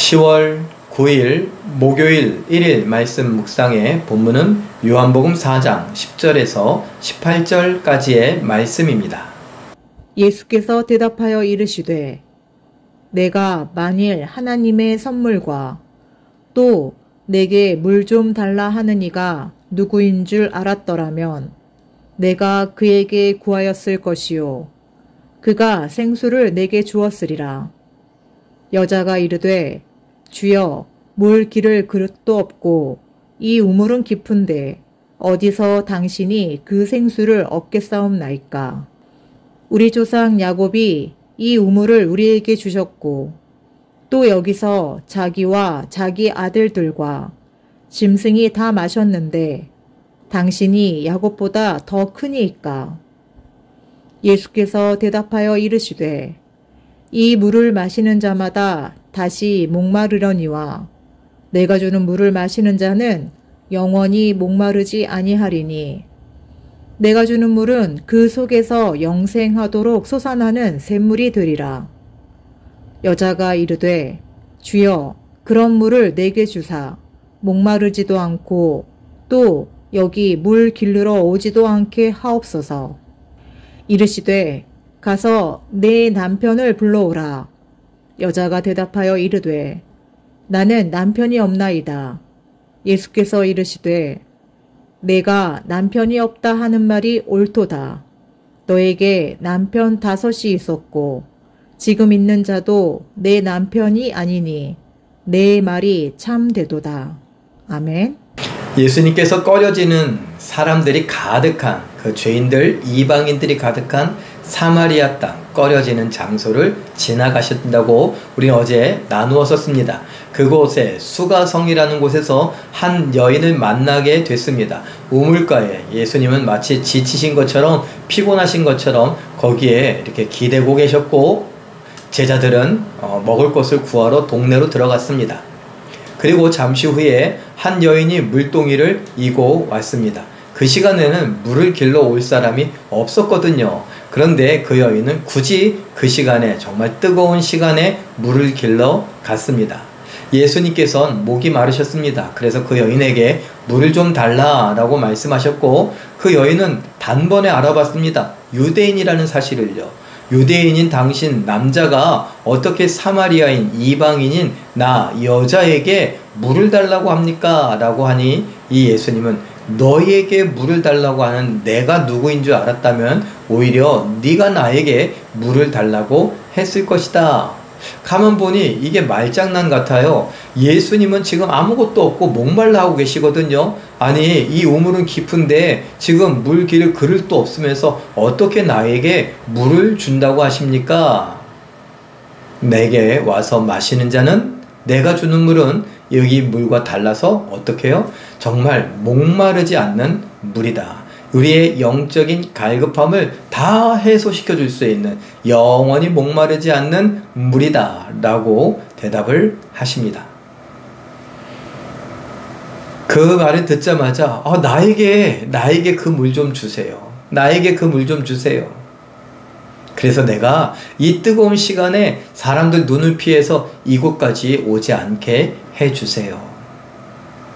10월 9일 목요일 1일 말씀 묵상의 본문은 요한복음 4장 10절에서 18절까지의 말씀입니다. 예수께서 대답하여 이르시되 내가 만일 하나님의 선물과 또 내게 물 좀 달라 하는 이가 누구인 줄 알았더라면 내가 그에게 구하였을 것이요 그가 생수를 내게 주었으리라. 여자가 이르되 주여 물 기를 그릇도 없고 이 우물은 깊은데 어디서 당신이 그 생수를 얻겠사옵나이까. 우리 조상 야곱이 이 우물을 우리에게 주셨고 또 여기서 자기와 자기 아들들과 짐승이 다 마셨는데 당신이 야곱보다 더 크니이까. 예수께서 대답하여 이르시되 이 물을 마시는 자마다 다시 목마르려니와 내가 주는 물을 마시는 자는 영원히 목마르지 아니하리니 내가 주는 물은 그 속에서 영생하도록 솟아나는 샘물이 되리라. 여자가 이르되 주여 그런 물을 내게 주사 목마르지도 않고 또 여기 물 기르러 오지도 않게 하옵소서. 이르시되 가서 내 남편을 불러오라. 여자가 대답하여 이르되 나는 남편이 없나이다. 예수께서 이르시되 내가 남편이 없다 하는 말이 옳도다. 너에게 남편 5이 있었고 지금 있는 자도 내 남편이 아니니 내 말이 참되도다. 아멘. 예수님께서 꺼려지는 사람들이 가득한 그 죄인들, 이방인들이 가득한 사마리아 땅, 꺼려지는 장소를 지나가신다고 우리는 어제 나누었었습니다. 그곳에 수가성이라는 곳에서 한 여인을 만나게 됐습니다. 우물가에 예수님은 마치 지치신 것처럼 피곤하신 것처럼 거기에 이렇게 기대고 계셨고 제자들은 먹을 것을 구하러 동네로 들어갔습니다. 그리고 잠시 후에 한 여인이 물동이를 이고 왔습니다. 그 시간에는 물을 길러 올 사람이 없었거든요. 그런데 그 여인은 굳이 그 시간에, 정말 뜨거운 시간에 물을 길러 갔습니다. 예수님께서는 목이 마르셨습니다. 그래서 그 여인에게 물을 좀 달라라고 말씀하셨고 그 여인은 단번에 알아봤습니다. 유대인이라는 사실을요. 유대인인 당신 남자가 어떻게 사마리아인 이방인인 나 여자에게 물을 달라고 합니까? 라고 하니 이 예수님은 너희에게 물을 달라고 하는 내가 누구인 줄 알았다면 오히려 네가 나에게 물을 달라고 했을 것이다. 가만 보니 이게 말장난 같아요. 예수님은 지금 아무것도 없고 목말라 하고 계시거든요. 아니 이 우물은 깊은데 지금 물 기를 그릇도 없으면서 어떻게 나에게 물을 준다고 하십니까? 내게 와서 마시는 자는 내가 주는 물은 여기 물과 달라서 어떻게 해요? 정말 목마르지 않는 물이다. 우리의 영적인 갈급함을 다 해소시켜 줄 수 있는 영원히 목마르지 않는 물이다 라고 대답을 하십니다. 그 말을 듣자마자 나에게 그 물 좀 주세요. 나에게 그 물 좀 주세요. 그래서 내가 이 뜨거운 시간에 사람들 눈을 피해서 이곳까지 오지 않게 해주세요.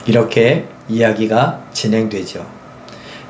이렇게 이야기가 진행되죠.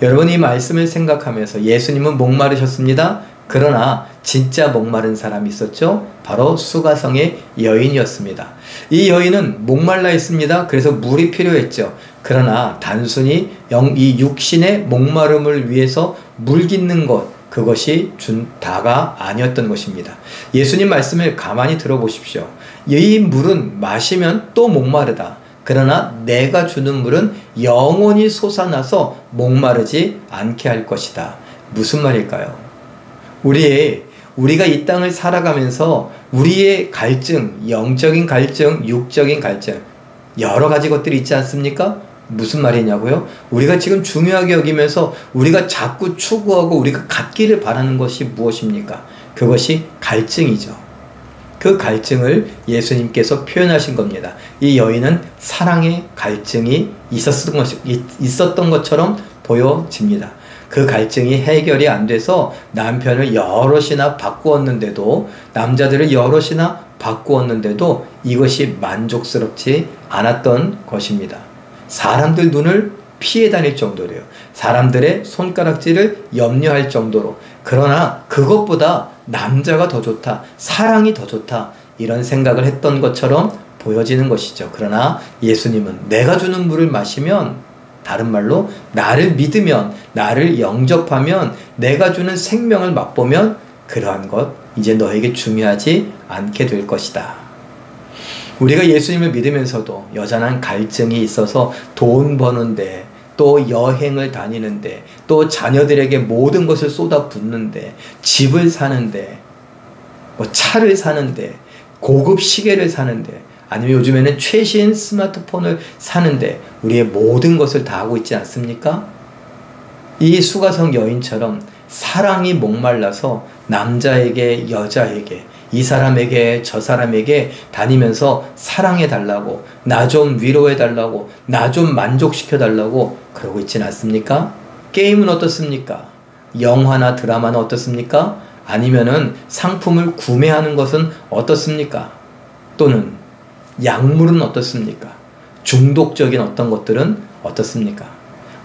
여러분 이 말씀을 생각하면서 예수님은 목마르셨습니다. 그러나 진짜 목마른 사람이 있었죠. 바로 수가성의 여인이었습니다. 이 여인은 목말라 있습니다. 그래서 물이 필요했죠. 그러나 단순히 이 육신의 목마름을 위해서 물 깃는 것, 그것이 다가 아니었던 것입니다. 예수님 말씀을 가만히 들어보십시오. 이 물은 마시면 또 목마르다. 그러나 내가 주는 물은 영원히 솟아나서 목마르지 않게 할 것이다. 무슨 말일까요? 우리가 이 땅을 살아가면서 우리의 갈증, 영적인 갈증, 육적인 갈증, 여러 가지 것들이 있지 않습니까? 무슨 말이냐고요? 우리가 지금 중요하게 여기면서 우리가 자꾸 추구하고 우리가 갖기를 바라는 것이 무엇입니까? 그것이 갈증이죠. 그 갈증을 예수님께서 표현하신 겁니다. 이 여인은 사랑의 갈증이 있었던 것처럼 보여집니다. 그 갈증이 해결이 안 돼서 남편을 여럿이나 바꾸었는데도, 남자들을 여럿이나 바꾸었는데도 이것이 만족스럽지 않았던 것입니다. 사람들 눈을 피해 다닐 정도로요. 사람들의 손가락질을 염려할 정도로. 그러나 그것보다 남자가 더 좋다. 사랑이 더 좋다. 이런 생각을 했던 것처럼 보여지는 것이죠. 그러나 예수님은 내가 주는 물을 마시면, 다른 말로 나를 믿으면, 나를 영접하면, 내가 주는 생명을 맛보면 그러한 것 이제 너에게 중요하지 않게 될 것이다. 우리가 예수님을 믿으면서도 여전한 갈증이 있어서 돈 버는데, 또 여행을 다니는데, 또 자녀들에게 모든 것을 쏟아붓는데, 집을 사는데, 뭐 차를 사는데, 고급 시계를 사는데, 아니면 요즘에는 최신 스마트폰을 사는데 우리의 모든 것을 다 하고 있지 않습니까? 이 수가성 여인처럼 사랑이 목말라서 남자에게 여자에게, 이 사람에게 저 사람에게 다니면서 사랑해달라고, 나 좀 위로해달라고, 나 좀 만족시켜달라고 그러고 있진 않습니까? 게임은 어떻습니까? 영화나 드라마는 어떻습니까? 아니면은 상품을 구매하는 것은 어떻습니까? 또는 약물은 어떻습니까? 중독적인 어떤 것들은 어떻습니까?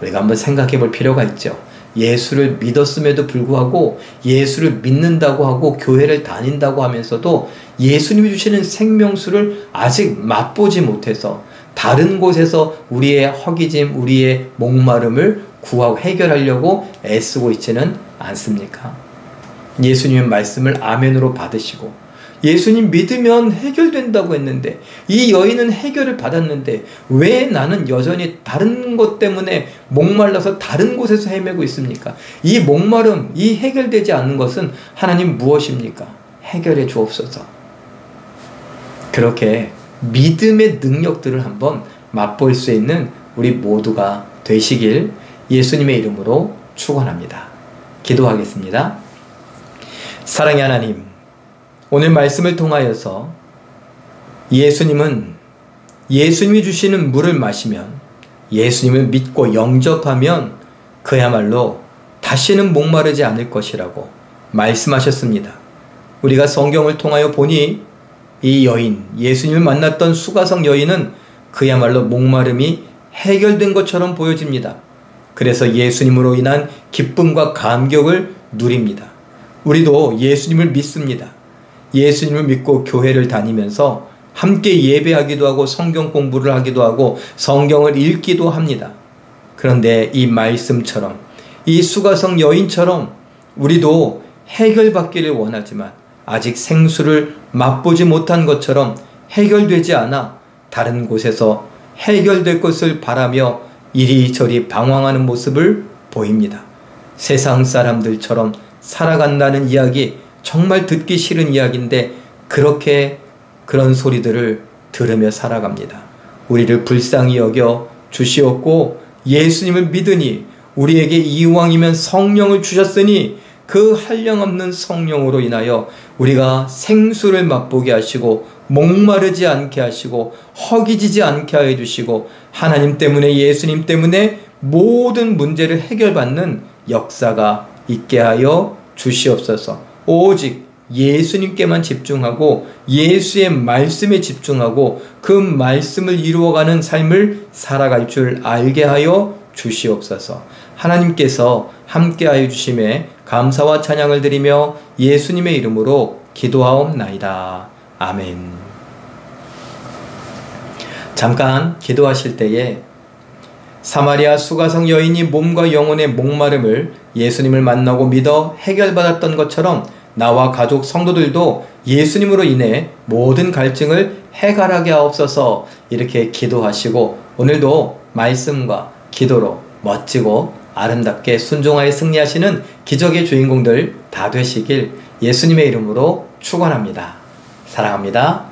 우리가 한번 생각해 볼 필요가 있죠. 예수를 믿었음에도 불구하고, 예수를 믿는다고 하고 교회를 다닌다고 하면서도 예수님이 주시는 생명수를 아직 맛보지 못해서 다른 곳에서 우리의 허기짐, 우리의 목마름을 구하고 해결하려고 애쓰고 있지는 않습니까? 예수님의 말씀을 아멘으로 받으시고, 예수님 믿으면 해결된다고 했는데, 이 여인은 해결을 받았는데 왜 나는 여전히 다른 것 때문에 목말라서 다른 곳에서 헤매고 있습니까? 이 목마름, 이 해결되지 않는 것은 하나님 무엇입니까? 해결해 주옵소서. 그렇게 믿음의 능력들을 한번 맛볼 수 있는 우리 모두가 되시길 예수님의 이름으로 축원합니다. 기도하겠습니다. 사랑의 하나님, 오늘 말씀을 통하여서 예수님은 예수님이 주시는 물을 마시면, 예수님을 믿고 영접하면 그야말로 다시는 목마르지 않을 것이라고 말씀하셨습니다. 우리가 성경을 통하여 보니 이 여인, 예수님을 만났던 수가성 여인은 그야말로 목마름이 해결된 것처럼 보여집니다. 그래서 예수님으로 인한 기쁨과 감격을 누립니다. 우리도 예수님을 믿습니다. 예수님을 믿고 교회를 다니면서 함께 예배하기도 하고 성경 공부를 하기도 하고 성경을 읽기도 합니다. 그런데 이 말씀처럼, 이 수가성 여인처럼 우리도 해결받기를 원하지만 아직 생수를 맛보지 못한 것처럼 해결되지 않아 다른 곳에서 해결될 것을 바라며 이리저리 방황하는 모습을 보입니다. 세상 사람들처럼 살아간다는 이야기, 정말 듣기 싫은 이야기인데 그렇게 그런 소리들을 들으며 살아갑니다. 우리를 불쌍히 여겨 주시옵고, 예수님을 믿으니 우리에게 이왕이면 성령을 주셨으니 그 한량없는 성령으로 인하여 우리가 생수를 맛보게 하시고 목마르지 않게 하시고 허기지지 않게 하여 주시고, 하나님 때문에, 예수님 때문에 모든 문제를 해결받는 역사가 있게 하여 주시옵소서. 오직 예수님께만 집중하고 예수의 말씀에 집중하고 그 말씀을 이루어가는 삶을 살아갈 줄 알게 하여 주시옵소서. 하나님께서 함께하여 주심에 감사와 찬양을 드리며 예수님의 이름으로 기도하옵나이다. 아멘. 잠깐 기도하실 때에 사마리아 수가성 여인이 몸과 영혼의 목마름을 예수님을 만나고 믿어 해결받았던 것처럼 나와 가족 성도들도 예수님으로 인해 모든 갈증을 해결하게 하옵소서. 이렇게 기도하시고 오늘도 말씀과 기도로 멋지고 아름답게 순종하여 승리하시는 기적의 주인공들 다 되시길 예수님의 이름으로 축원합니다. 사랑합니다.